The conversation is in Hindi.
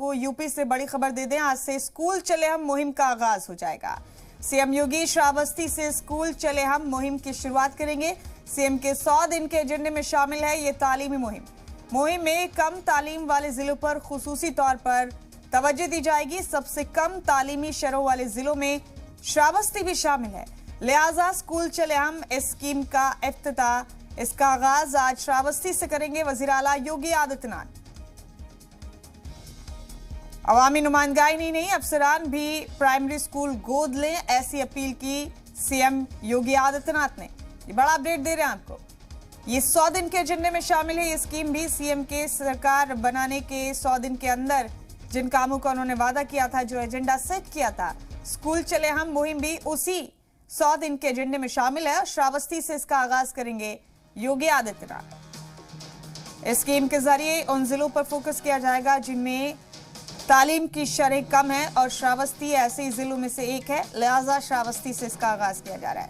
आपको यूपी से बड़ी खबर दे दें, आज से स्कूल चले हम मुहिम का आगाज हो जाएगा। सीएम योगी श्रावस्ती से स्कूल चले हम मुहिम की शुरुआत करेंगे। सीएम के 100 दिन के एजेंडे में शामिल है ये तालीमी मुहिम। मुहिम में कम तालीम वाले जिलों पर खुसूसी तौर पर तवज्जो दी जाएगी। सबसे कम तालीमी शरह वाले जिलों में श्रावस्ती भी शामिल है, लिहाजा स्कूल चले हम इस स्कीम का इफ्तिताह, इसका आगाज आज श्रावस्ती से करेंगे वजीर आला योगी आदित्यनाथ। अवामी नुमाइंदगी नहीं, अफसरान भी प्राइमरी स्कूल गोद लें, ऐसी अपील की सीएम योगी आदित्यनाथ ने। ये बड़ा अपडेट दे रहे हैं आपको। ये 100 दिन के एजेंडे में शामिल है ये स्कीम भी। सीएम के सरकार बनाने के 100 दिन के अंदर जिन कामों का उन्होंने वादा किया था, जो एजेंडा सेट किया था, स्कूल चले हम मुहिम भी उसी 100 दिन के एजेंडे में शामिल है। श्रावस्ती से इसका आगाज करेंगे योगी आदित्यनाथ। इस स्कीम के जरिए उन जिलों पर फोकस किया जाएगा जिनमें तालीम की शरह कम है और श्रावस्ती ऐसे ही जिलों में से एक है, लिहाजा श्रावस्ती से इसका आगाज किया जा रहा है।